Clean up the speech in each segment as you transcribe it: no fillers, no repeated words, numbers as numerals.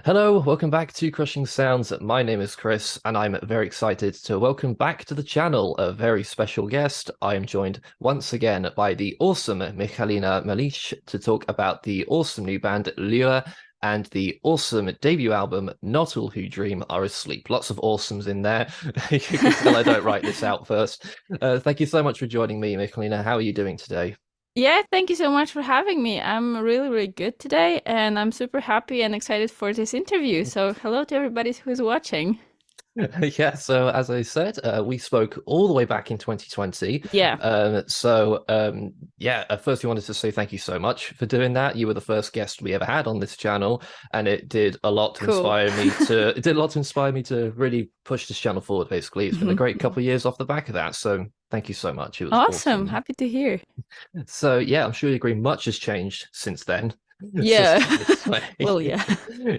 Hello, welcome back to Crushing Sounds. My name is Chris, and I'm very excited to welcome back to the channel a very special guest. I am joined once again by the awesome Michalina Malisz to talk about the awesome new band Lyrre and the awesome debut album Not All Who Dream Are Asleep. Lots of awesomes in there. You can tell I don't write this out first. Thank you so much for joining me, Michalina. How are you doing today? Yeah, thank you so much for having me. I'm really, really good today, and I'm super happy and excited for this interview. So, hello to everybody who's watching. Yeah, so as I said, we spoke all the way back in 2020. Yeah, Yeah, first we wanted to say thank you so much for doing that. You were the first guest we ever had on this channel, and it did a lot to cool. inspire me to it did a lot to inspire me to really push this channel forward, basically. It's been a Mhm, great mhm. couple of years off the back of that. So thank you so much. It was Awesome. awesome. Happy to hear. So yeah, I'm sure you agree much has changed since then. Since Yeah. this way. Well, yeah.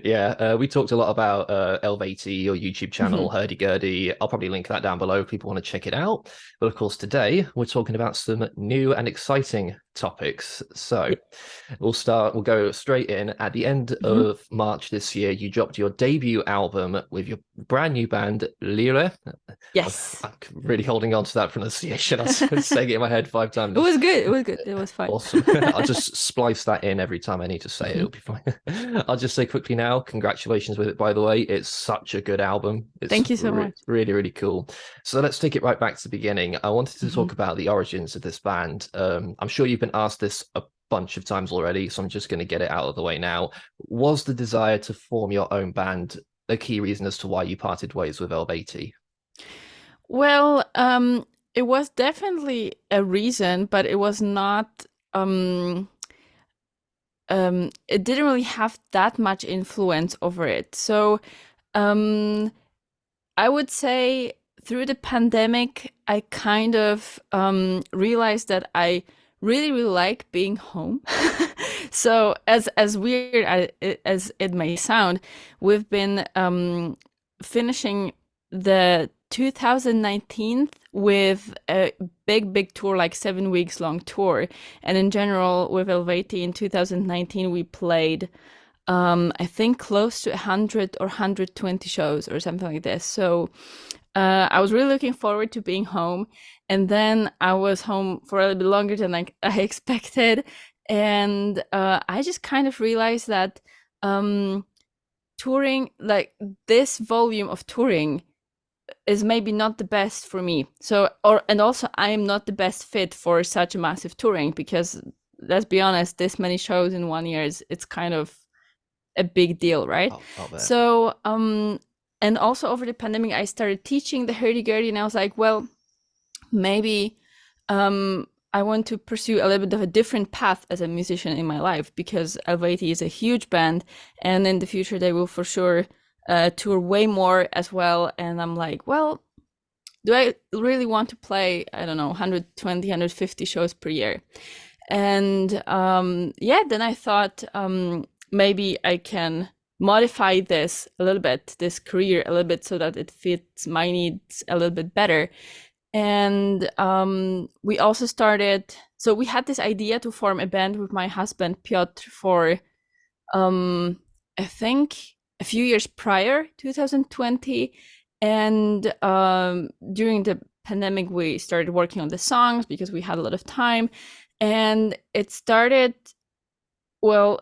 Yeah, we talked a lot about Eluvietie, your YouTube channel, Mhm, hurdy-gurdy. I'll probably link that down below if people want to check it out. But of course, today we're talking about some new and exciting topics. So yeah. we'll go straight in. At the end Mhm. of March this year, you dropped your debut album with your brand new band, Lyrre. Yes. I'm really holding on to that pronunciation. I was saying it in my head 5 times. It was good. It was good. It was fun. Awesome. I'll just splice that in every time I need to say it. Mhm. It'll be fine. I'll just say quickly now, congratulations with it, by the way. It's such a good album. It's Thank you so much. really, really cool. So let's take it right back to the beginning. I wanted to Mhm. talk about the origins of this band. I'm sure you've been asked this a bunch of times already, so I'm just going to get it out of the way now. Was the desire to form your own band a key reason as to why you parted ways with Eluvietie? Well, it was definitely a reason, but it was not. Um, it didn't really have that much influence over it. So, um, I would say through the pandemic, I kind of realized that I really, really like being home. So, as weird as it may sound, we've been finishing the 2019 with a big, big tour, like 7 weeks long tour. And in general, with Eluvietie in 2019, we played I think close to 100 or 120 shows or something like this. So I was really looking forward to being home. And then I was home for a little bit longer than I expected. And I just kind of realized that um, touring, like this volume of touring, is maybe not the best for me. So, and also I am not the best fit for such a massive touring because let's be honest, this many shows in 1 year it's kind of a big deal, right? I'll bet. So, and also over the pandemic, I started teaching the hurdy-gurdy, and I was like, well, maybe I want to pursue a little bit of a different path as a musician in my life because Eluvietie is a huge band, and in the future they will for sure tour way more as well. And I'm like, well, do I really want to play, I don't know, 120, 150 shows per year? And yeah, then I thought maybe I can modify this a little bit, this career a little bit, so that it fits my needs a little bit better. And we also started, so we had this idea to form a band with my husband, Piotr, for I think a few years prior, 2020. And during the pandemic, we started working on the songs because we had a lot of time. And it started, well,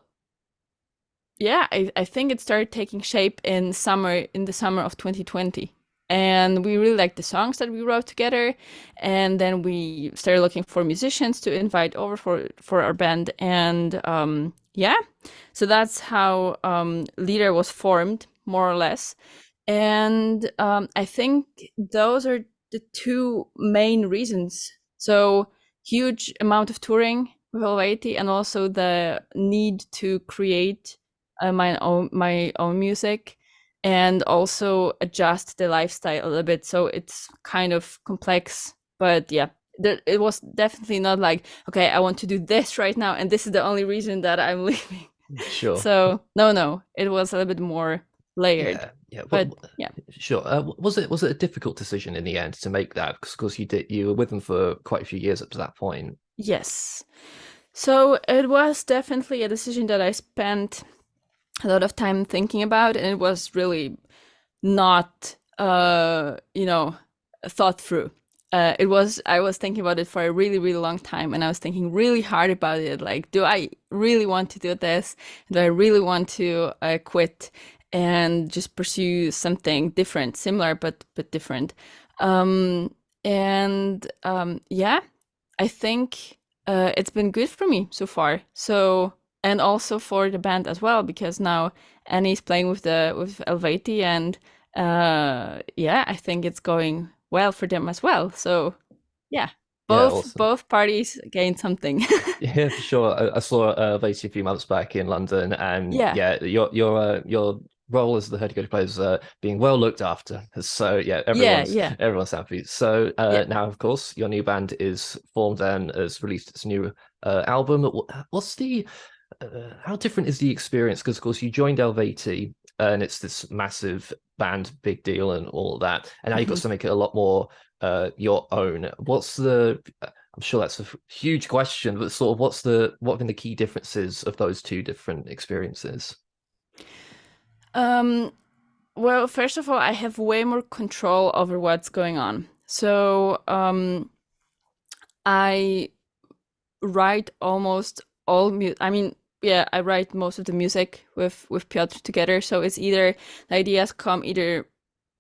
yeah, I think it started taking shape in the summer of 2020. And we really liked the songs that we wrote together. And then we started looking for musicians to invite over for our band. And yeah, so that's how Lyrre was formed, more or less. And I think those are the two main reasons. So huge amount of touring with Eluvietie and also the need to create my own music and also adjust the lifestyle a little bit. So it's kind of complex, but yeah, it was definitely not like, okay, I want to do this right now, and this is the only reason that I'm leaving. Sure. So no, it was a little bit more layered, Yeah, yeah. but yeah. Sure. Was it a difficult decision in the end to make that? Because you were with them for quite a few years up to that point. Yes. So it was definitely a decision that I spent. a lot of time thinking about, and it was really not thought through. I was thinking about it for a really, really long time, and I was thinking really hard about it. Like, do I really want to do this? Do I really want to quit and just pursue something different, similar but different? Yeah, I think it's been good for me so far. So, and also for the band as well, because now Annie's playing with Eluvietie, and yeah, I think it's going well for them as well. So yeah, Yeah, both awesome. both parties gain something. Yeah, for sure. I saw Lacey a few months back in London, and Yeah, yeah, your role as the head coach player is being well looked after. So yeah, yeah, everyone's yeah, everyone's happy. So yeah. now, of course, your new band is formed and has released its new album. What's the how different is the experience? Because of course you joined Helveti and it's this massive band, big deal, and all of that, and now you've got Mhm. something a lot more your own. What's the I'm sure that's a huge question, but sort of what have been the key differences of those two different experiences? Um, well, first of all, I have way more control over what's going on. So, I write almost all I mean, yeah, I write most of the music with Piotr together. So it's either the ideas come either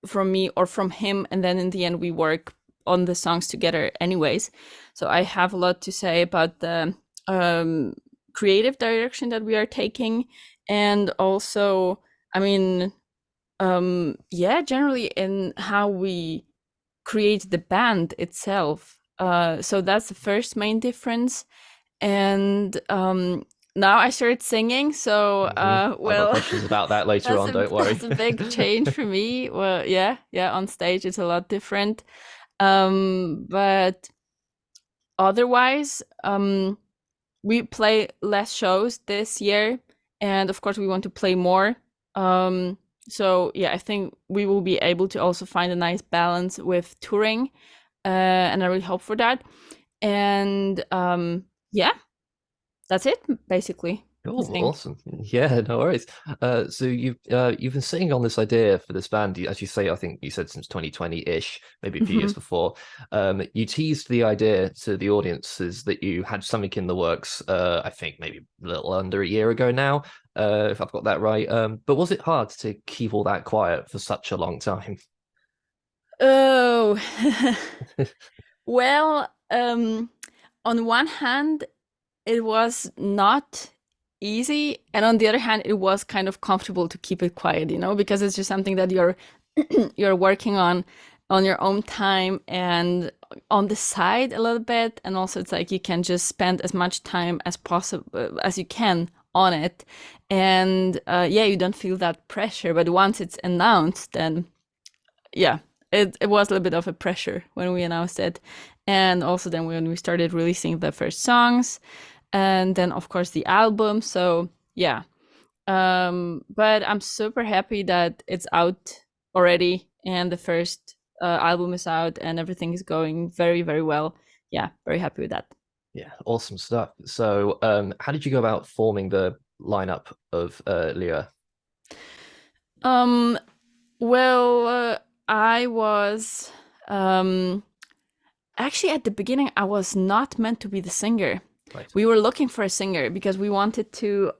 from me or from him, and then in the end we work on the songs together anyways. So I have a lot to say about the creative direction that we are taking, and also, I mean, yeah, generally in how we create the band itself. So that's the first main difference. And now I started singing, so I've got well, questions about that later on, don't worry. that's a big change for me. Well, yeah, yeah, on stage it's a lot different. But otherwise, we play less shows this year, and of course we want to play more. So yeah, I think we will be able to also find a nice balance with touring, and I really hope for that. And yeah, that's it basically, I Cool, think. awesome. Yeah, no worries. So you've been sitting on this idea for this band, as you say, I think you said since 2020-ish, maybe a few years Mhm. before. You teased the idea to the audiences that you had something in the works, I think maybe a little under a year ago now, if I've got that right. But was it hard to keep all that quiet for such a long time? Oh, well, on one hand, it was not easy, and on the other hand, it was kind of comfortable to keep it quiet, because it's just something that you're you're working on your own time and on the side a little bit, and also it's like you can just spend as much time as possible as you can on it, and yeah, you don't feel that pressure. But once it's announced, then yeah, it was a little bit of a pressure when we announced it. And also then when we started releasing the first songs, and then of course the album. So yeah, but I'm super happy that it's out already, and the first album is out, and everything is going very, very well. Yeah, very happy with that. Yeah, awesome stuff. So, how did you go about forming the lineup of Lyrre? um well, I was um actually, at the beginning, I was not meant to be the singer. Right. We were looking for a singer because we wanted to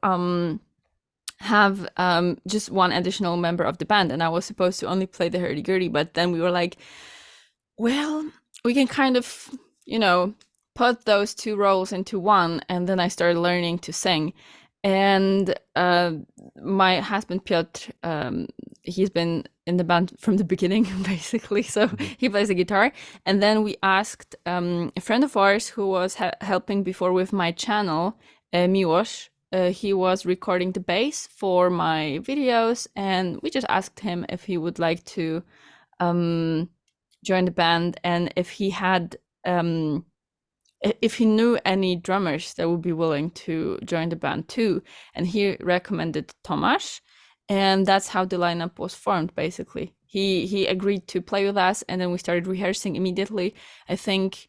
have just one additional member of the band, and I was supposed to only play the hurdy-gurdy. But then we were like, well, we can kind of, you know, put those two roles into one. And then I started learning to sing. And my husband Piotr, he's been in the band from the beginning, basically. So Mhm. he plays the guitar. And then we asked a friend of ours who was helping before with my channel, Miłosz. He was recording the bass for my videos, and we just asked him if he would like to um, join the band, and if he knew any drummers that would be willing to join the band too. And he recommended Tomasz, and that's how the lineup was formed. Basically, he agreed to play with us, and then we started rehearsing immediately. I think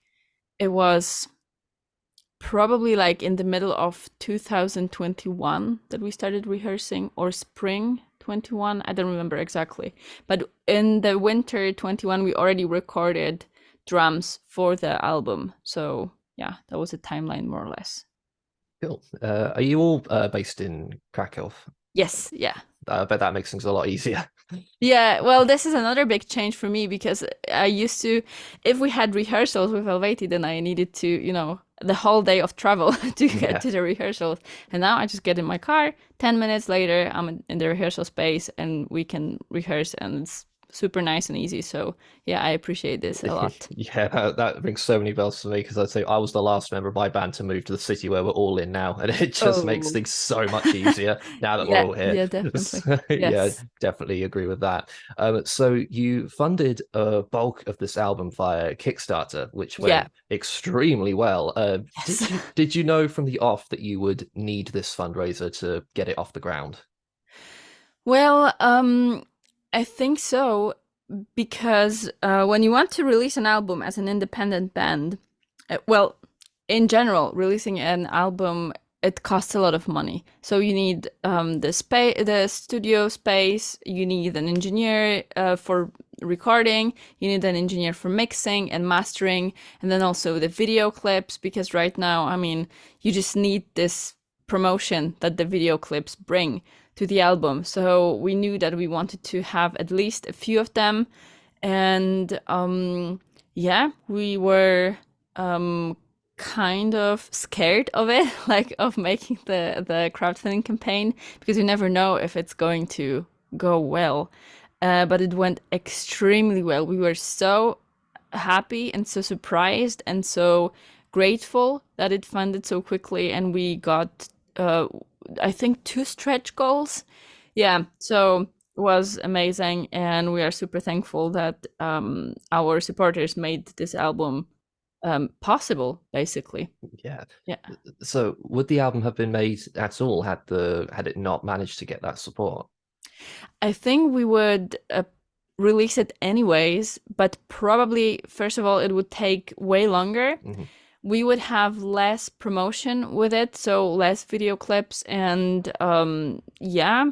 it was probably like in the middle of 2021 that we started rehearsing, or spring 21. I don't remember exactly. But in the winter 21, we already recorded drums for the album. So yeah, that was a timeline more or less. Cool. Are you all based in Krakow? Yes, yeah. I bet that makes things a lot easier. Yeah, well, this is another big change for me because I used to, if we had rehearsals with Eluvietie, then I needed to, the whole day of travel to get Yeah. to the rehearsals. And now I just get in my car, 10 minutes later, I'm in the rehearsal space and we can rehearse, and it's super nice and easy. So yeah, I appreciate this a lot. Yeah, that rings so many bells for me because I'd say I was the last member of my band to move to the city where we're all in now, and it just makes Oh, things so much easier now that we're yeah, all here. yeah, definitely. So, yeah, Yes. definitely agree with that. So you funded a bulk of this album via Kickstarter, which Yeah. went extremely well. Yes. Did you know from the off that you would need this fundraiser to get it off the ground? Well, I think so because when you want to release an album as an independent band, well, in general, releasing an album, it costs a lot of money. So you need the studio space, you need an engineer for recording, you need an engineer for mixing and mastering, and then also the video clips, because right now, I mean, you just need this promotion that the video clips bring to the album. So we knew that we wanted to have at least a few of them. And yeah, we were kind of scared of it, like of making the crowdfunding campaign, because you never know if it's going to go well. But it went extremely well. We were so happy and so surprised and so grateful that it funded so quickly, and we got I think 2 stretch goals. Yeah, so it was amazing, and we are super thankful that our supporters made this album possible, basically. Yeah. Yeah. So would the album have been made at all had it not managed to get that support? I think we would release it anyways, but probably, first of all, it would take way longer. Mhm. We would have less promotion with it, so less video clips, and yeah,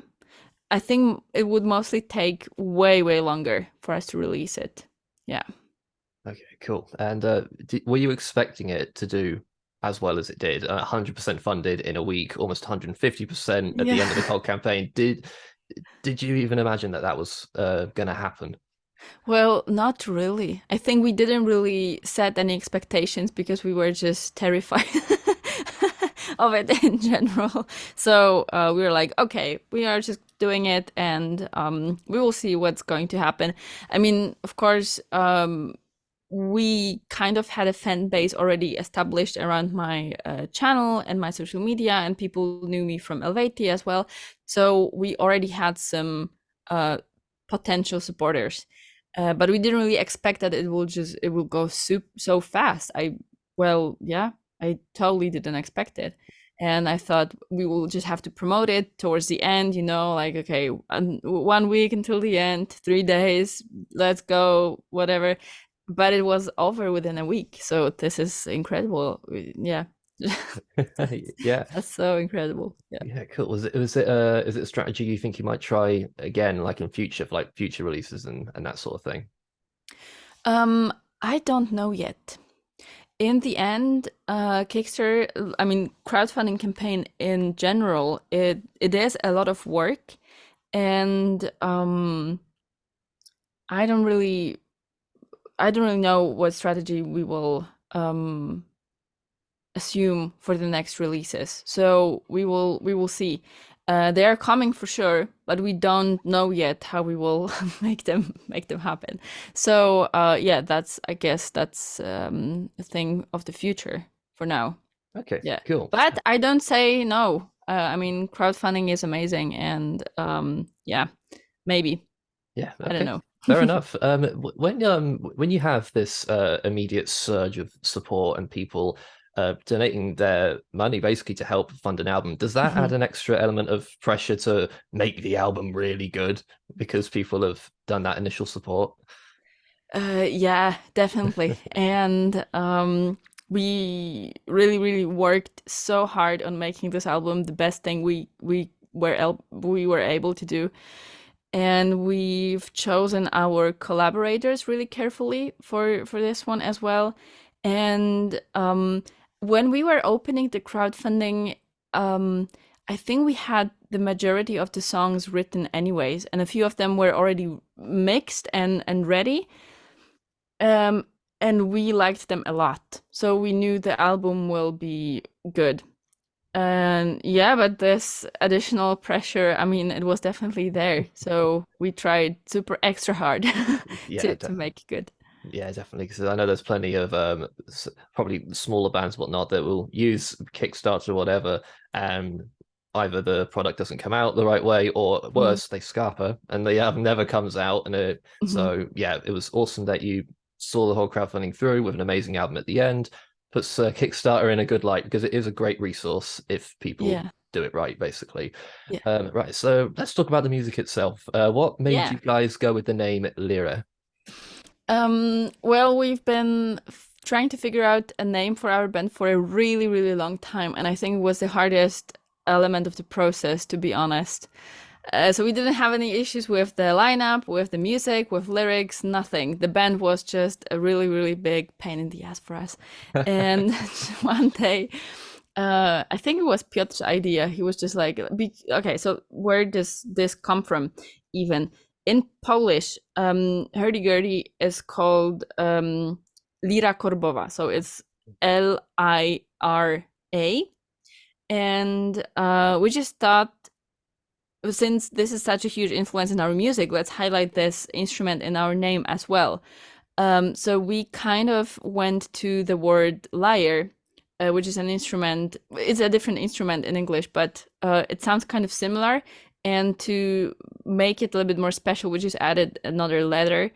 I think it would mostly take way, way longer for us to release it. Yeah. Okay, cool. And were you expecting it to do as well as it did? 100% funded in a week, almost 150% at the end of the Yeah. whole campaign. Did you even imagine that that was going to happen? Well, not really. I think we didn't really set any expectations because we were just terrified of it in general. So we were like, okay, we are just doing it, and we will see what's going to happen. I mean, of course, we kind of had a fan base already established around my channel and my social media, and people knew me from Eluvietie as well. So we already had some potential supporters. But we didn't really expect that it will go so fast. Yeah, I totally didn't expect it. And I thought we will just have to promote it towards the end, like, okay, 1 week until the end, 3 days, let's go, whatever. But it was over within a week. So this is incredible. Yeah. Yeah. That's so incredible. Yeah. Yeah, cool. Is it a strategy you think you might try again, like in future, for like future releases and that sort of thing? I don't know yet. In the end, Kickstarter, I mean, crowdfunding campaign in general, it is a lot of work, and I don't really, I don't really know what strategy we will assume for the next releases. So we will see. They are coming for sure, but we don't know yet how we will make them happen. So yeah, I guess that's a thing of the future for now. Okay, Yeah, cool. but I don't say no. I mean, crowdfunding is amazing, and yeah, maybe, Yeah, I don't okay. know. Fair enough. When you have this immediate surge of support and people donating their money basically to help fund an album, does that add an extra element of pressure to make the album really good because people have done that initial support? Yeah, definitely. And we really, really worked so hard on making this album the best thing we were able to do. And we've chosen our collaborators really carefully for this one as well. And when we were opening the crowdfunding, I think we had the majority of the songs written anyways, and a few of them were already mixed and ready. And we liked them a lot, so we knew the album will be good. And yeah, but this additional pressure, I mean, it was definitely there. So we tried super extra hard Yeah, to make it good. yeah, definitely. Because I know there's plenty of probably smaller bands, whatnot, that will use Kickstarter or whatever, and either the product doesn't come out the right way, or Mm, worse, they scarper and the album never comes out. And mhm. so yeah, it was awesome that you saw the whole crowdfunding through with an amazing album at the end. Puts Kickstarter in a good light because it is a great resource if people Yeah, do it right, basically. yeah, Right, so let's talk about the music itself. What made yeah. you guys go with the name Lyrre? Well, we've been trying to figure out a name for our band for a really, really long time, and I think it was the hardest element of the process, to be honest. So we didn't have any issues with the lineup, with the music, with lyrics, nothing. The band was just a really, really big pain in the ass for us. And one day, I think it was Piotr's idea. He was just like, okay, so where does this come from even? In Polish, hurdy-gurdy is called lira korbowa. So it's Lira. And we just thought, since this is such a huge influence in our music, let's highlight this instrument in our name as well. So we kind of went to the word lyre, which is an instrument. It's a different instrument in English, but it sounds kind of similar. And to make it a little bit more special, we just added another letter.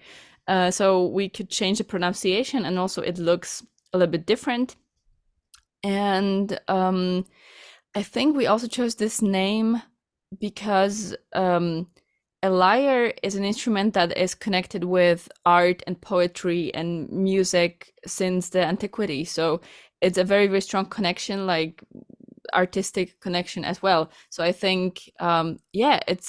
So we could change the pronunciation, and also it looks a little bit different. And I think we also chose this name because a lyre is an instrument that is connected with art and poetry and music since the antiquity. So it's a very, very strong connection, like artistic connection as well. So I think, yeah, it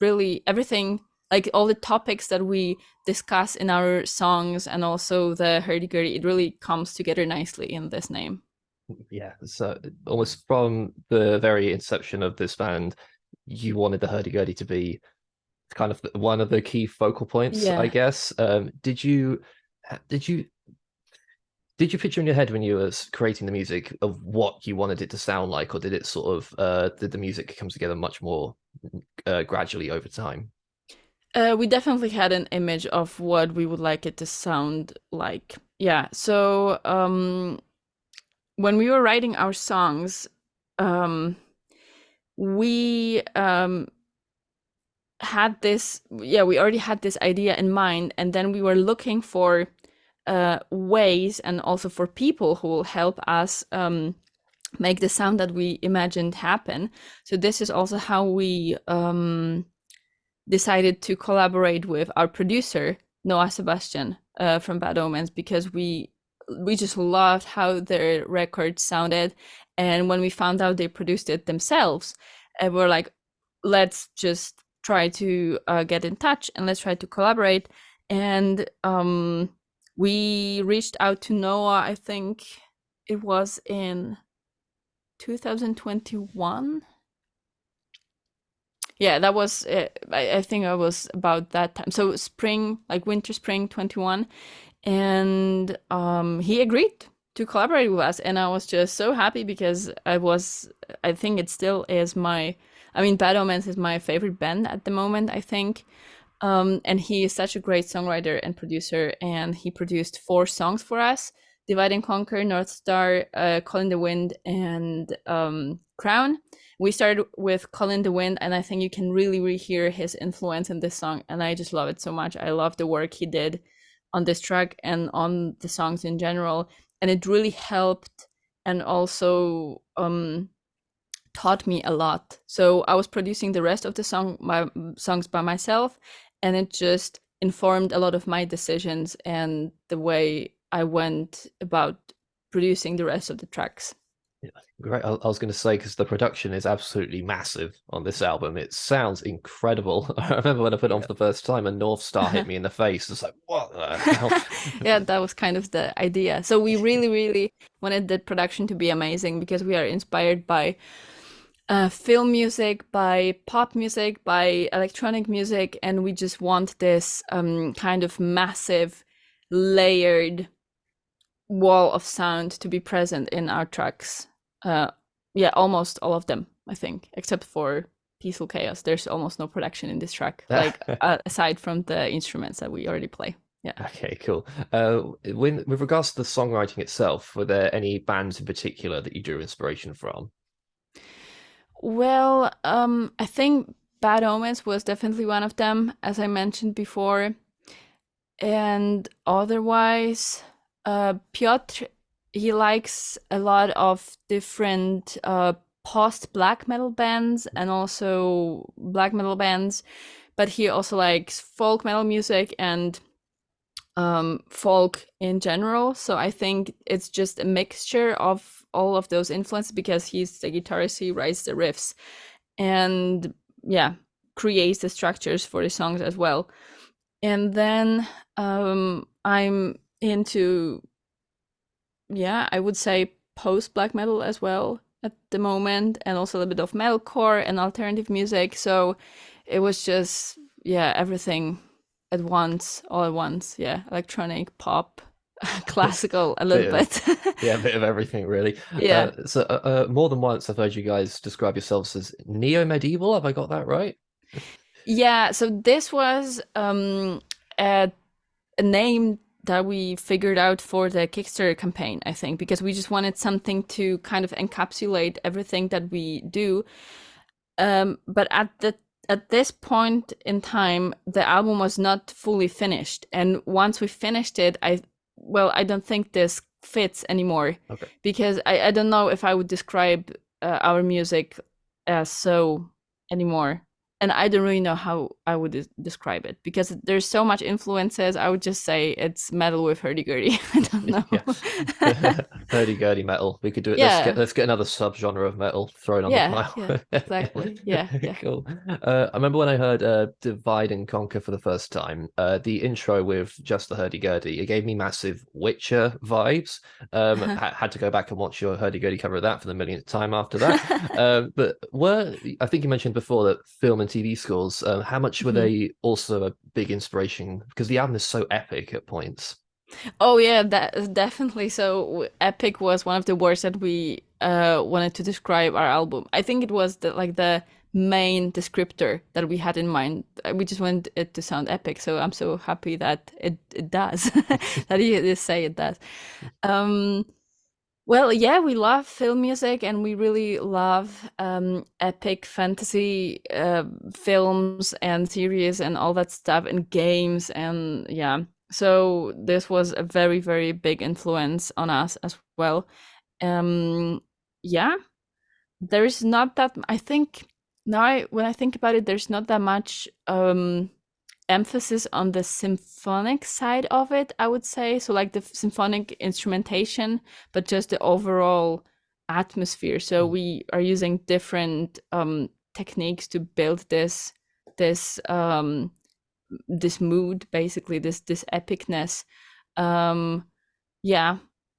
really everything, like all the topics that we discuss in our songs and also the hurdy-gurdy, it really comes together nicely in this name. Yeah, so almost from the very inception of this band, you wanted the hurdy-gurdy to be kind of one of the key focal points, I Yeah. guess. Did you did you picture in your head when you were creating the music of what you wanted it to sound like, or did it sort of did the music come together much more gradually over time? We definitely had an image of what we would like it to sound like. Yeah. So when we were writing our songs, we had this, yeah, we already had this idea in mind, and then we were looking for ways and also for people who will help us make the sound that we imagined happen. So this is also how we decided to collaborate with our producer Noah Sebastian from Bad Omens, because we just loved how their record sounded. And when we found out they produced it themselves, we're like, let's just try to get in touch and let's try to collaborate. And we reached out to Noah, I think it was in 2021. Yeah, that was I think I was about that time. So spring, like winter, spring 21. And he agreed to collaborate with us. And I was just so happy because I think it still is I mean, Bad Omens is my favorite band at the moment, I think. And he is such a great songwriter and producer. And he produced 4 songs for us: Divide and Conquer, North Star, Call in the Wind, and Crown. We started with Call in the Wind, and I think you can really, really hear his influence in this song. And I just love it so much. I love the work he did on this track and on the songs in general. And it really helped and also taught me a lot. So I was producing the rest of the songs by myself, and it just informed a lot of my decisions and the way I went about producing the rest of the tracks. Great. I was going to say, because the production is absolutely massive on this album. It sounds incredible. I remember when I put it on for the first time and North Star hit me in the face. It's like, what the hell? Yeah, that was kind of the idea. So we really, really wanted the production to be amazing because we are inspired by film music, by pop music, by electronic music, and we just want this kind of massive, layered wall of sound to be present in our tracks. Yeah, almost all of them, I think, except for Peaceful Chaos. There's almost no production in this track, like aside from the instruments that we already play. Yeah. Okay, cool. With regards to the songwriting itself, were there any bands in particular that you drew inspiration from? Well, I think Bad Omens was definitely one of them, as I mentioned before. And otherwise, Piotr, he likes a lot of different post black metal bands and also black metal bands, but he also likes folk metal music and folk in general. So I think it's just a mixture of all of those influences because he's the guitarist, he writes the riffs, and yeah, creates the structures for the songs as well. And then I'm into, yeah, I would say post black metal as well at the moment, and also a little bit of metalcore and alternative music. So it was just, yeah, everything at once, all at once. Yeah, electronic, pop, classical, a little bit. Yeah, a bit of everything, really. Yeah. So more than once, I've heard you guys describe yourselves as neo-medieval. Have I got that right? Yeah, so this was a name that we figured out for the Kickstarter campaign, I think, because we just wanted something to kind of encapsulate everything that we do. But at this point in time, the album was not fully finished, and once we finished it, I don't think this fits anymore. Okay. Because I don't know if I would describe our music as so anymore. And I don't really know how I would describe it because there's so much influences. I would just say it's metal with hurdy-gurdy. I don't know. Yeah. Hurdy-gurdy metal. We could do it. Yeah. Let's get another subgenre of metal thrown on the pile. Yeah, exactly. Yeah. Cool. I remember when I heard Divide and Conquer for the first time, the intro with just the hurdy-gurdy, it gave me massive Witcher vibes. Had to go back and watch your hurdy-gurdy cover of that for the millionth time after that. But I think you mentioned before that film and TV scores, how much were they also a big inspiration? Because the album is so epic at points. Oh yeah, that definitely. So epic was one of the words that we wanted to describe our album. I think it was the main descriptor that we had in mind. We just wanted it to sound epic. So I'm so happy that it does. That you just say it does. Well, yeah, we love film music and we really love epic fantasy films and series and all that stuff and games. And yeah, so this was a very, very big influence on us as well. Yeah, there's not that, I think now when I think about it, there's not that much emphasis on the symphonic side of it, I would say. So like the symphonic instrumentation, but just the overall atmosphere. So we are using different techniques to build this mood, basically this epicness. Yeah.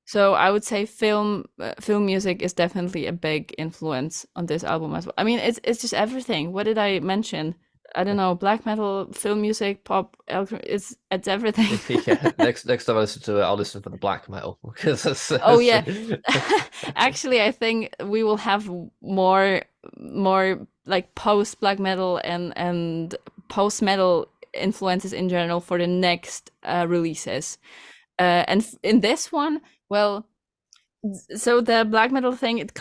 So I would say film music is definitely a big influence on this album as well. I mean, it's just everything. What did I mention? I don't know, black metal, film music, pop, it's everything. Yeah, next time I listen to it, I'll listen for the black metal because that's, oh yeah. Actually, I think we will have more like post black metal and post metal influences in general for the next releases. And in this one, well, so the black metal thing, it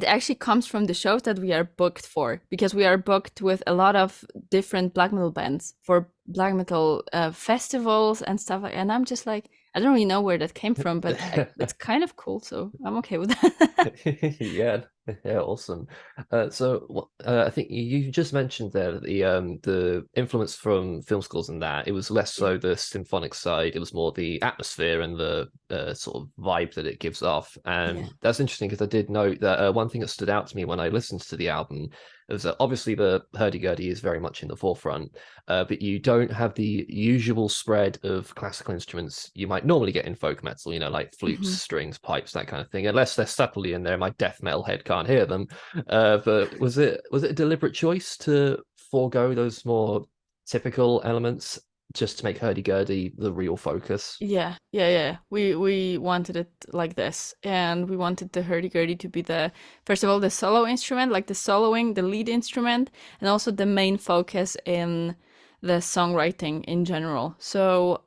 actually comes from the shows that we are booked for, because we are booked with a lot of different black metal bands for black metal festivals and stuff. And I'm just like, I don't really know where that came from, but it's kind of cool. So I'm okay with that. Yeah, Yeah, awesome. I think you just mentioned there that the influence from film scores and that it was less Yeah. so the symphonic side, it was more the atmosphere and the sort of vibe that it gives off. Yeah. And that's interesting because I did note that one thing that stood out to me when I listened to the album is that obviously the hurdy-gurdy is very much in the forefront, but you don't have the usual spread of classical instruments you might normally get in folk metal, you know, like flutes, Hmm. strings, pipes, that kind of thing, unless they're subtly in there. My death metal head can't hear them. But was it a deliberate choice to forego those more typical elements just to make hurdy-gurdy the real focus? Yeah, yeah, yeah. We wanted it like this, and we wanted the hurdy-gurdy to be the first of all the solo instrument, like the soloing, the lead instrument, and also the main focus in the songwriting in general. So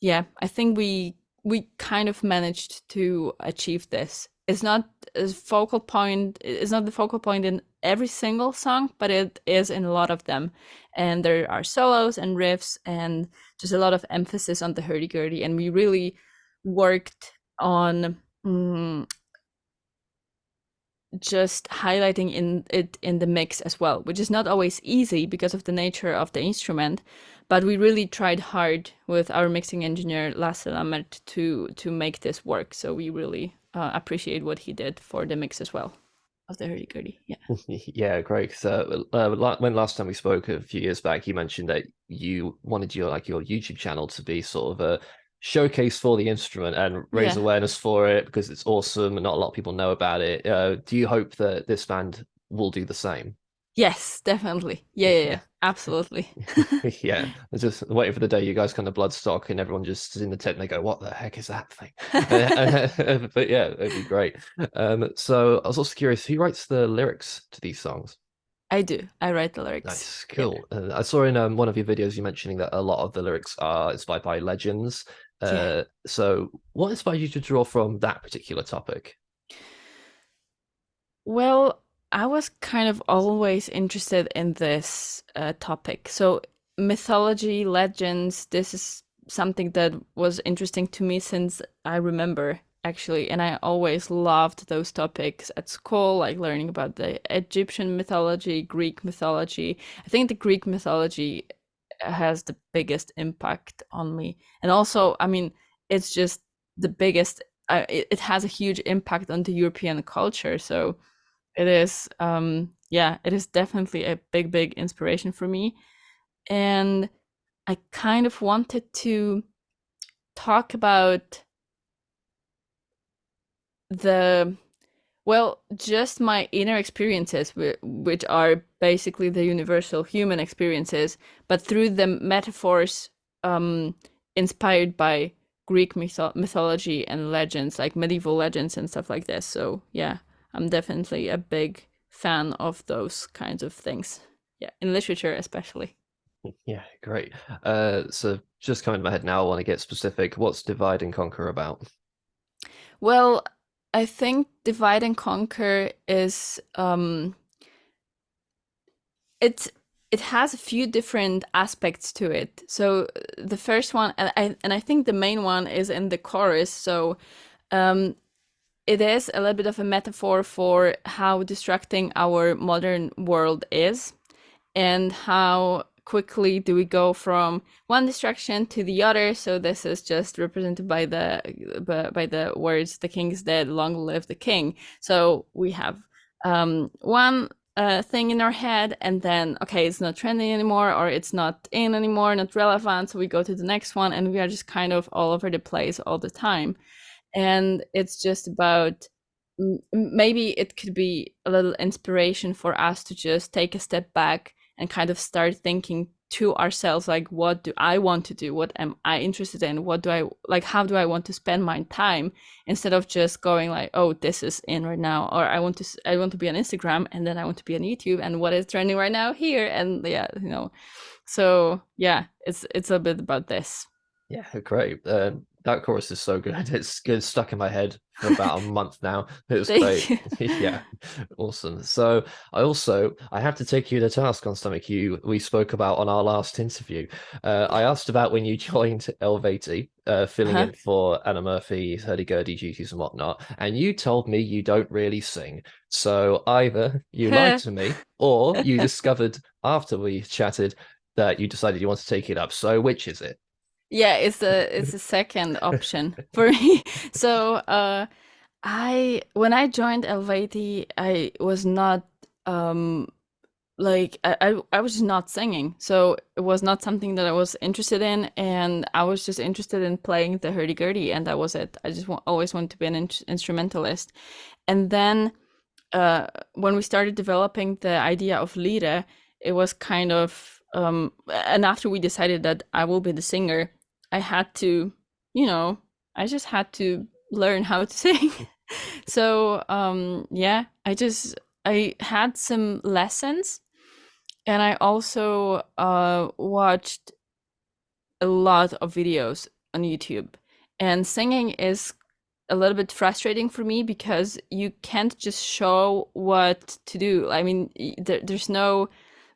yeah, I think we kind of managed to achieve this. It's not a focal point, it's not the focal point in every single song, but it is in a lot of them. And there are solos and riffs and just a lot of emphasis on the hurdy-gurdy. And we really worked on just highlighting in the mix as well, which is not always easy because of the nature of the instrument. But we really tried hard with our mixing engineer Lasse Lammert to make this work. So we really appreciate what he did for the mix as well of the hurdy-gurdy. Yeah. Yeah, great. So, when last time we spoke a few years back, you mentioned that you wanted your YouTube channel to be sort of a showcase for the instrument and raise Yeah. awareness for it because it's awesome and not a lot of people know about it. Do you hope that this band will do the same? Yes, definitely. Yeah, yeah, Yeah. yeah. Absolutely. Yeah, I just waiting for the day you guys kind of bloodstock and everyone just is in the tent and they go, "What the heck is that thing?" But yeah, it'd be great. So I was also curious, who writes the lyrics to these songs? I do. I write the lyrics. Nice, Yeah. cool. I saw in one of your videos you mentioning that a lot of the lyrics are inspired by legends. Yeah. So what inspired you to draw from that particular topic? Well, I was kind of always interested in this topic. So, mythology, legends, this is something that was interesting to me since I remember, actually. And I always loved those topics at school, like learning about the Egyptian mythology, Greek mythology. I think the Greek mythology has the biggest impact on me. And also, I mean, it's just the biggest, it has a huge impact on the European culture. So, it is yeah, it is definitely a big inspiration for me. And I kind of wanted to talk about the well, just my inner experiences, which are basically the universal human experiences, but through the metaphors um, inspired by Greek mythology and legends, like medieval legends and stuff like this. So, yeah, I'm definitely a big fan of those kinds of things. Yeah, in literature, especially. Yeah, great. So just coming to my head now, I want to get specific. What's Divide and Conquer about? Well, I think Divide and Conquer is it it has a few different aspects to it. So the first one, and I think the main one is in the chorus. So um, it is a little bit of a metaphor for how distracting our modern world is, and how quickly do we go from one distraction to the other. So this is just represented by the words "the king is dead, long live the king." So we have one thing in our head, and then okay, it's not trending anymore, or it's not in anymore, not relevant, so we go to the next one, and we are just kind of all over the place all the time. And it's just about maybe it could be a little inspiration for us to just take a step back and kind of start thinking to ourselves, like, what do I want to do, what am I interested in, what do I like, how do I want to spend my time, instead of just going like, oh, this is in right now, or I want to be on Instagram, and then I want to be on YouTube, and what is trending right now here, and yeah, so yeah, it's a bit about this. Yeah, great. that chorus is so good. It's good, stuck in my head for about a month now. It was Thank great. you. Yeah, awesome. So I have to take you to task on something we spoke about on our last interview. I asked about when you joined Eluvietie, filling Uh-huh. in for Anna Murphy's hurdy-gurdy duties and whatnot, and you told me you don't really sing. So either you lied to me, or you discovered after we chatted that you decided you want to take it up. So which is it? Yeah, it's the second option for me. So I when I joined Eluvietie, I was not um like I was just not singing. So it was not something that I was interested in, and I was just interested in playing the hurdy-gurdy, and that was it. I just always wanted to be an instrumentalist. And then when we started developing the idea of Lyrre, it was kind of and after we decided that I will be the singer, I had to, you know, I just had to learn how to sing. So yeah, I had some lessons, and I also watched a lot of videos on YouTube. And singing is a little bit frustrating for me because you can't just show what to do. I mean, there's no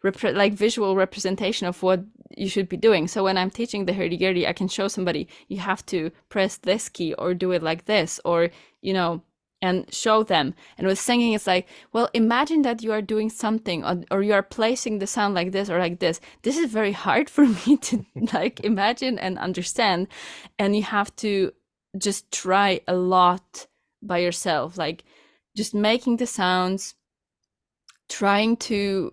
like visual representation of what you should be doing. So when I'm teaching the hurdy-gurdy, I can show somebody you have to press this key or do it like this, or you know, and show them. And with singing, it's like, well, imagine that you are doing something, or you are placing the sound like this or like this. This is very hard for me to like imagine and understand, and you have to just try a lot by yourself, like just making the sounds, trying to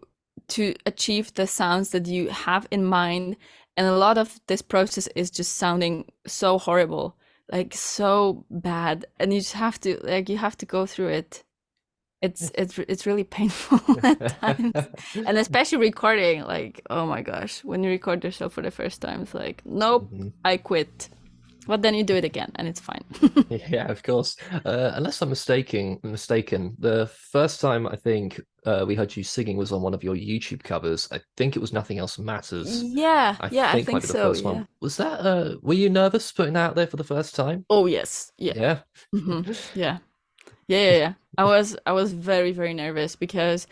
achieve the sounds that you have in mind. And a lot of this process is just sounding so horrible, like so bad, and you just have to like you have to go through it. It's really painful at times, and especially recording, like, oh my gosh, when you record yourself for the first time, it's like, nope, Mhm. I quit. But then you do it again and it's fine. Yeah, of course. Unless I'm mistaken, the first time I think we heard you singing was on one of your YouTube covers. I think it was Nothing Else Matters. Yeah, I yeah, I think might think be the so, first yeah. one. Was that were you nervous putting that out there for the first time? Oh yes, yeah. Yeah. Yeah. Yeah. I was very, very nervous because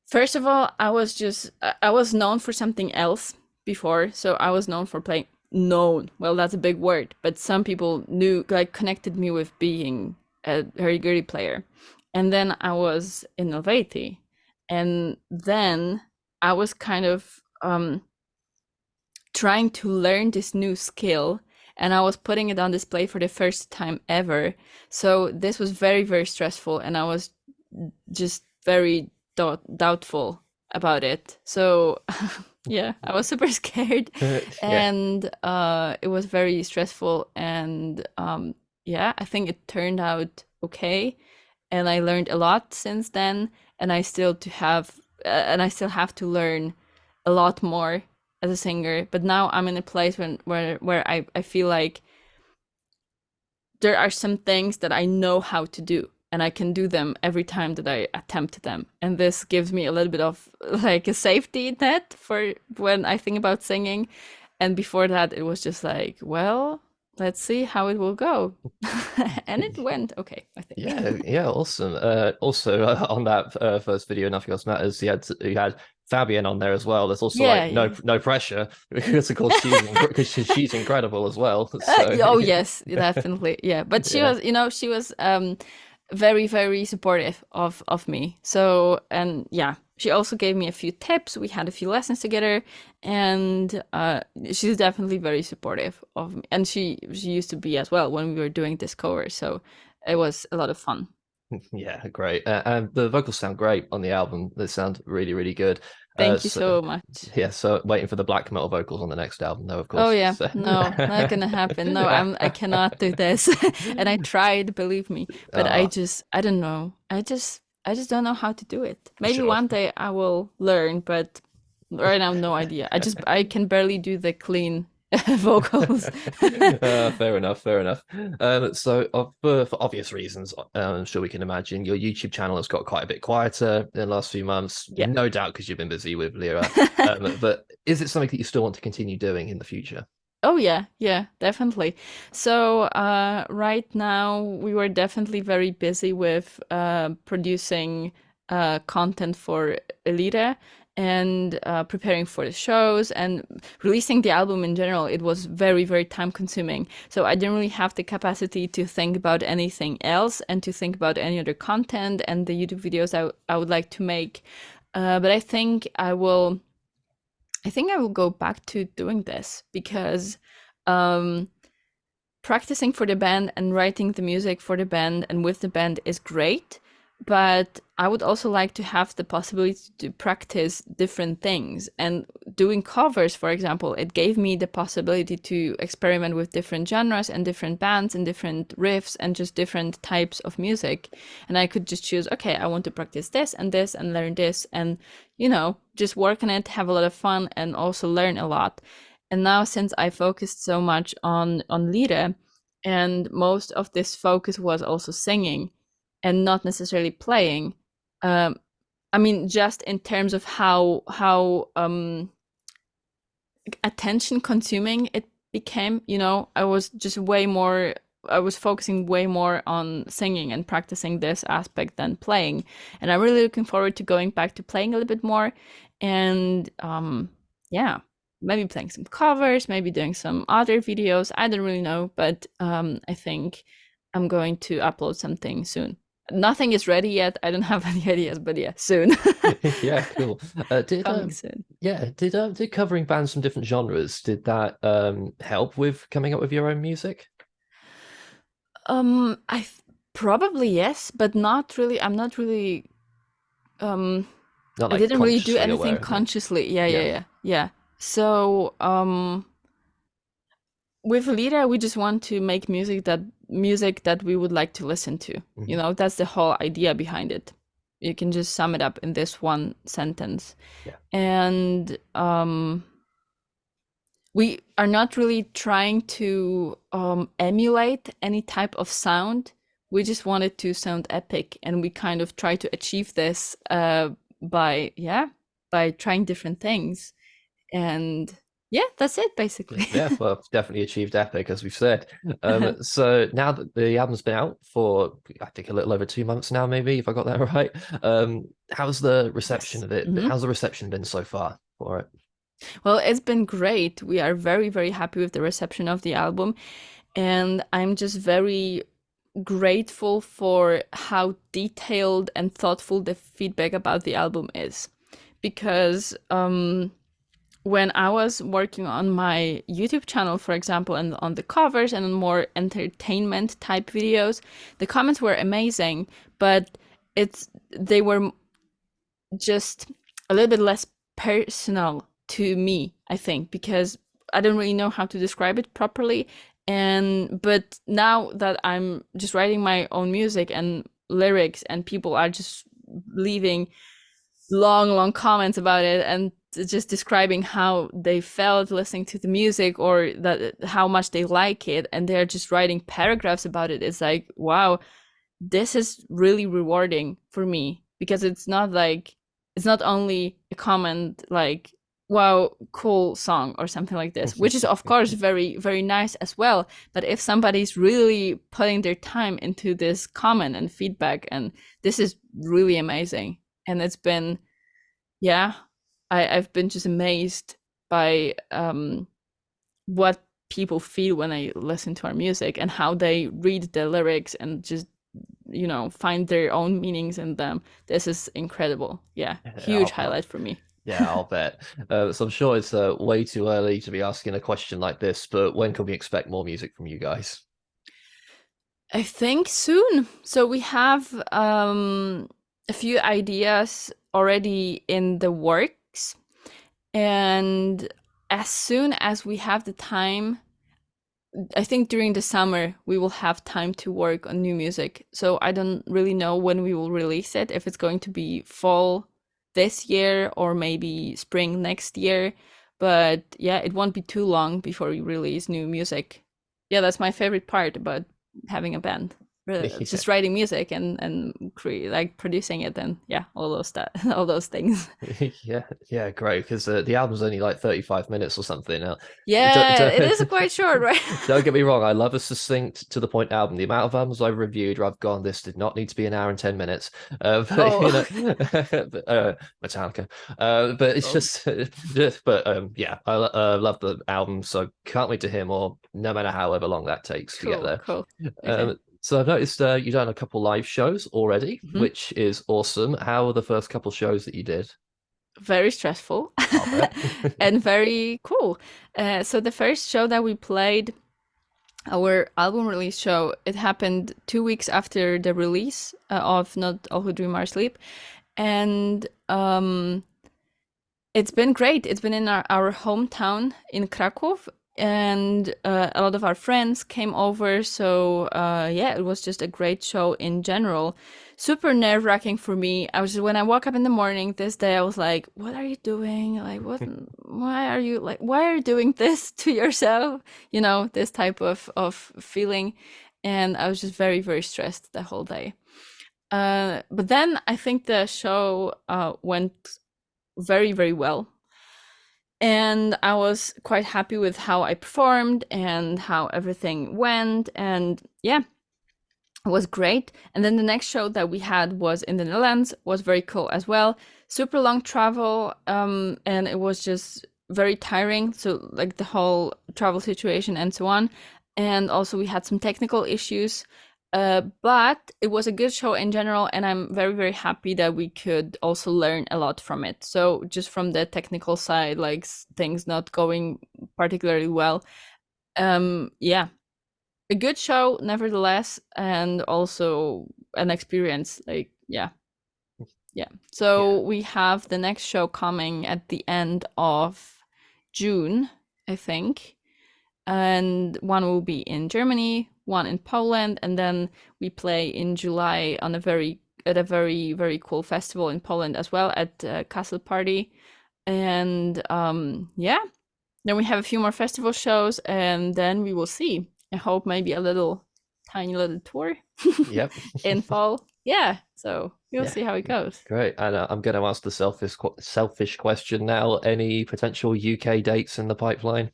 first of all, I was known for something else before. So I was known for playing known. Well, that's a big word, but some people knew, like, connected me with being a very good player. And then I was in Eluvietie, and then I was kind of trying to learn this new skill, and I was putting it on display for the first time ever. So this was very, very stressful, and I was just very doubtful about it. So yeah, I was super scared, Yeah. and it was very stressful. And yeah, I think it turned out okay, and I learned a lot since then. And I still have to learn a lot more as a singer. But now I'm in a place where I feel like there are some things that I know how to do, and I can do them every time that I attempt them. And this gives me a little bit of like a safety net for when I think about singing. And before that, it was just like, well, let's see how it will go. And it went okay, I Yeah, think. yeah, awesome. Also, on that first video, Nothing Else Matters, you had Fabian on there as well. There's also Yeah, like yeah. no pressure because of course she's incredible as well. So Oh yes, definitely. Yeah. But she yeah. was, she was very, very supportive of me. So, and yeah, she also gave me a few tips. We had a few lessons together, and she's definitely very supportive of me. And she used to be as well when we were doing this cover. So it was a lot of fun. Yeah, great. And the vocals sound great on the album. They sound really, really good. Thank you So so much. yeah, so waiting for the black metal vocals on the next album, though, of Oh course. yeah, So no, not gonna happen. No, I cannot do this. And I tried, believe me, but uh, I don't know. I just don't know how to do it. Maybe sure. one day I will learn, but right now no idea. I can barely do the clean vocals. Fair enough, fair enough. So for obvious reasons, I'm sure we can imagine your YouTube channel has got quite a bit quieter in the last few months, Yeah. no doubt because you've been busy with Lyrre. But is it something that you still want to continue doing in the future? Oh yeah, yeah, definitely. So right now we were definitely very busy with producing content for Elite and preparing for the shows and releasing the album in general. It was very, very time consuming. So I didn't really have the capacity to think about anything else and to think about any other content and the YouTube videos I would like to make. But I think I will go back to doing this because um, practicing for the band and writing the music for the band and with the band is great, but I would also like to have the possibility to practice different things. And doing covers, for example, it gave me the possibility to experiment with different genres and different bands and different riffs and just different types of music. And I could just choose, okay, I want to practice this and learn this and, just work on it, have a lot of fun and also learn a lot. And now since I focused so much on Lyrre, and most of this focus was also singing and not necessarily playing. Um, I mean, just in terms of how attention consuming it became. I was just way more. I was focusing way more on singing and practicing this aspect than playing, and I'm really looking forward to going back to playing a little bit more, and yeah, maybe playing some covers, maybe doing some other videos. I don't really know, but I think I'm going to upload something soon. Nothing is ready yet. I don't have any ideas, but yeah, soon. Yeah, cool. Did Coming soon. yeah, did covering bands from different genres, did that help with coming up with your own music? Probably yes, but not really. I'm not really. Um, Not I like didn't really do consciously anything aware of it. consciously. Yeah, yeah, Yeah. yeah, yeah. So, with Lira, we just want to make music that we would like to listen to. Mhm. That's the whole idea behind it. You can just sum it up in this one sentence. Yeah. And we are not really trying to emulate any type of sound. We just wanted to sound epic, and we kind of try to achieve this by trying different things. And yeah, that's it basically. Yeah, well, definitely achieved epic, as we've said. So now that the album's been out for, I think, a little over 2 months now, maybe, if I got that right. How's the reception Yes. of it? Mhm. How's the reception been so far for it? Well, it's been great. We are very, very happy with the reception of the album. And I'm just very grateful for how detailed and thoughtful the feedback about the album is. Because when I was working on my YouTube channel, for example, and on the covers and on more entertainment type videos, the comments were amazing, but they were just a little bit less personal to me, I think, because I don't really know how to describe it properly. But now that I'm just writing my own music and lyrics and people are just leaving long, long comments about it and just describing how they felt listening to the music or that how much they like it, and they're just writing paragraphs about it. It's like, wow, this is really rewarding for me because it's not only a comment like, wow, cool song or something like this, which is of course very, very nice as well. But if somebody's really putting their time into this comment and feedback, and this is really amazing. And it's been, yeah, I've been just amazed by what people feel when they listen to our music and how they read the lyrics and just find their own meanings in them. This is incredible. Yeah, Yeah, huge highlight for me. yeah, I'll bet. So I'm sure it's way too early to be asking a question like this, but when can we expect more music from you guys? I think soon. So we have a few ideas already in the works, and as soon as we have the time, I think during the summer we will have time to work on new music. So I don't really know when we will release it, if it's going to be fall this year or maybe spring next year. But yeah, it won't be too long before we release new music. Yeah, that's my favorite part about having a band. just writing music and like producing it, and yeah, all those stuff, all those things. Yeah, great. Because the album's only like 35 minutes or something. Yeah, it is quite short, right? Don't get me wrong, I love a succinct, to the point album. The amount of albums I've reviewed where I've gone, this did not need to be an hour and 10 minutes. But Oh, Metallica. But it's oh, but yeah, I love the album, so can't wait to hear more, no matter however long that takes to get cool, there. cool. Okay. So I've noticed you've done a couple live shows already, Mhm. which is awesome. How were the first couple shows that you did? Very stressful I'll bet. and very cool. So the first show that we played, our album release show, it happened 2 weeks after the release of Not All Who Dream Are Asleep, and it's been great. It's been in our hometown in Krakow, and a lot of our friends came over. So yeah, it was just a great show in general. Super nerve-wracking for me. I was just, when I woke up in the morning this day, I was like, "What are you doing? Like, what? Why are you doing this to yourself? You know, this type of feeling." And I was just very, very stressed the whole day. But then I think the show went very, very well. And I was quite happy with how I performed and how everything went. And yeah, it was great. And then the next show that we had was in the Netherlands, was very cool as well. Super long travel, and it was just very tiring. So like the whole travel situation and so on. And also we had some technical issues. But it was a good show in general, and I'm very, very happy that we could also learn a lot from it. So just from the technical side, like things not going particularly well, yeah, a good show nevertheless, and also an experience. Like, yeah, yeah. Yeah. So we have the next show coming at the end of June, I think, and one will be in Germany, one in Poland, and then we play in July on a very, very cool festival in Poland as well, at Castle Party. And yeah, then we have a few more festival shows, and then we will see. I hope maybe a little tiny little tour Yep. in fall. Yeah, so we'll Yeah. see how it goes. Great. And I'm going to ask the selfish question now. Any potential UK dates in the pipeline?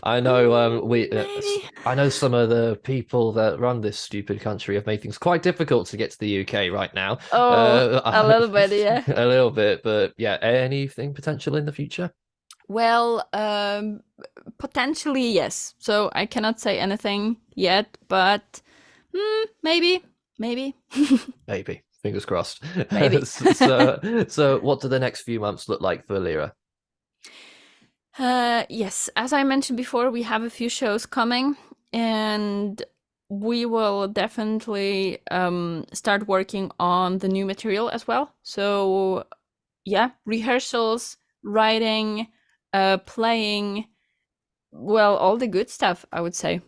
I know Maybe. I know some of the people that run this stupid country have made things quite difficult to get to the UK right now. Oh, a little bit, yeah. A little bit, but yeah, anything potential in the future? Well, potentially yes. So I cannot say anything yet, but maybe, maybe, Maybe. Fingers crossed. maybe. So what do the next few months look like for Lyra? Yes, as I mentioned before, we have a few shows coming, and we will definitely start working on the new material as well. So yeah, rehearsals, writing, playing, well, all the good stuff, I would say.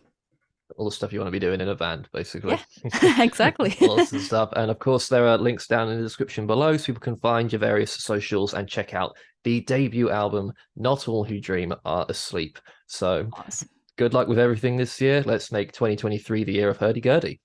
All the stuff you want to be doing in a band, basically. Yeah, exactly. Lots of stuff. And of course, there are links down in the description below so people can find your various socials and check out the debut album, Not All Who Dream Are Asleep. So Awesome. good luck with everything this year. Let's make 2023 the year of hurdy-gurdy.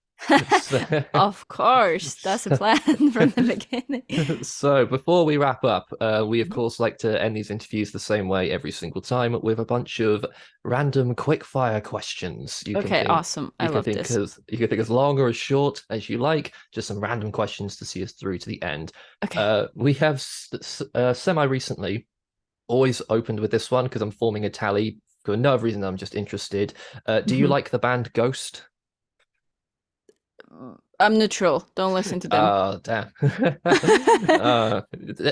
Of course, that's a plan from the beginning. So before we wrap up, we of course like to end these interviews the same way every single time, with a bunch of random quick-fire questions. Okay, awesome. I love this. You can think as long or as short as you like, just some random questions to see us through to the end. Okay. We have semi-recently always opened with this one because I'm forming a tally for no reason. I'm just interested. Do you like the band Ghost? I'm neutral. Don't listen to them. Oh, damn.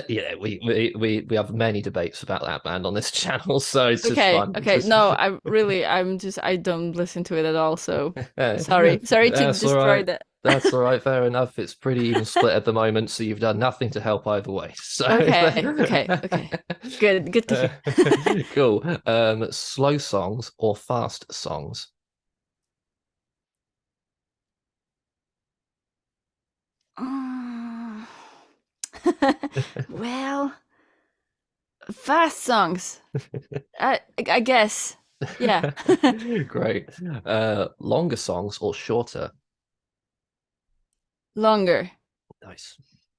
Yeah, we have many debates about that band on this channel, so it's just Okay, fun. okay. No, I don't listen to it at all, so sorry. Sorry to That's all destroy right. that. That's all right, fair enough. It's pretty even split at the moment, so you've done nothing to help either way. So Okay. Good to hear. Cool. Slow songs or fast songs? Mm. Well, fast songs. I guess. Yeah. Great. Longer songs or shorter? Longer. Nice.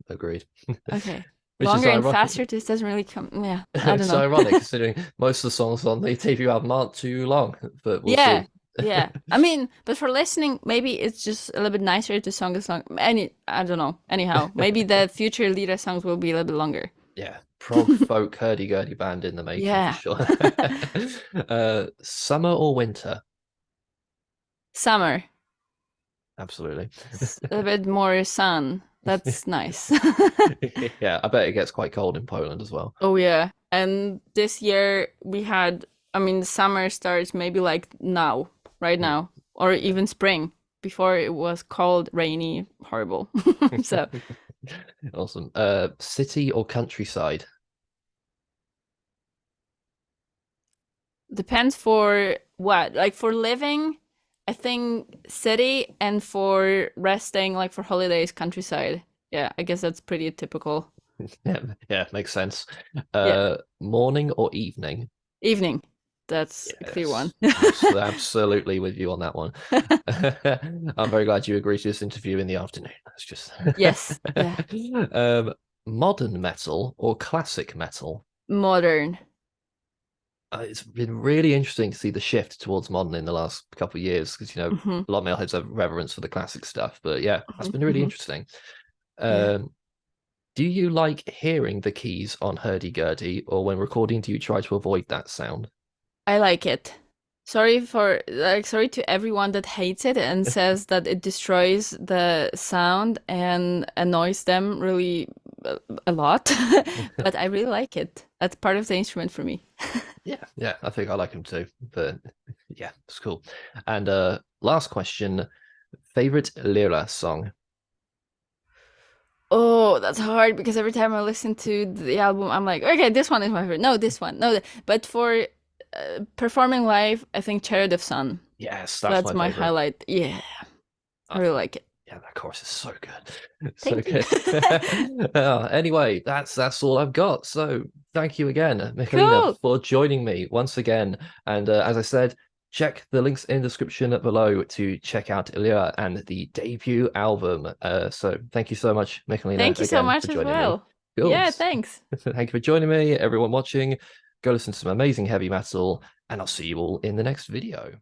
Agreed. Okay. Which is Longer and ironic. faster, this doesn't really come. Yeah, I don't It's know. ironic considering most of the songs on the debut album aren't too long, but we'll Yeah, see. yeah. I mean, but for listening, maybe it's just a little bit nicer if the song is long. I don't know. Anyhow, maybe the future Lyrre songs will be a little bit longer. Yeah, prog folk hurdy-gurdy band in the making for Yeah. sure. Summer or winter? Summer. Absolutely. A bit more sun. That's nice. Yeah, I bet it gets quite cold in Poland as well. Oh yeah. And this year we had, I mean, summer starts maybe like now, right Mm, now, or yeah. even spring. Before it was cold, rainy, horrible. So Awesome. City or countryside? depends for what. Like for living, I think city, and for resting, like for holidays, countryside. Yeah, I guess that's pretty typical. Yeah, yeah, makes sense. Yeah, Morning or evening? evening. That's a clear one. Yes, absolutely with you on that one. I'm very glad you agreed to this interview in the afternoon. That's just Yes, yeah. modern metal or classic metal. Modern. It's been really interesting to see the shift towards modern in the last couple of years because Hmm. a lot of metalheads have reverence for the classic stuff. But yeah, that's been really Hmm. interesting. Yeah. Um, do you like hearing the keys on hurdy-gurdy, or when recording, do you try to avoid that sound? I like it. Sorry to everyone that hates it and says that it destroys the sound and annoys them really a lot. But I really like it. That's part of the instrument for me. Yeah, yeah, I think I like him too. But yeah, it's cool. And last question, favorite Lyrre song? Oh, that's hard because every time I listen to the album, I'm like, okay, this one is my favorite. No, this one. No, but for performing live, I think Chariot of Sun. Yes, that's That's my my favorite. highlight. Yeah, I I really like it. Yeah, that chorus is so good. So Thank you. good. Anyway, that's all I've got. So thank you again, Michalina, Cool. for joining me once again. And as I said, check the links in the description below to check out Lyrre and the debut album. So thank you so much, Michalina, Thank you so again for much as joining me. well. Cool. Yeah, thanks. Thank you for joining me, everyone watching. Go listen to some amazing heavy metal, and I'll see you all in the next video.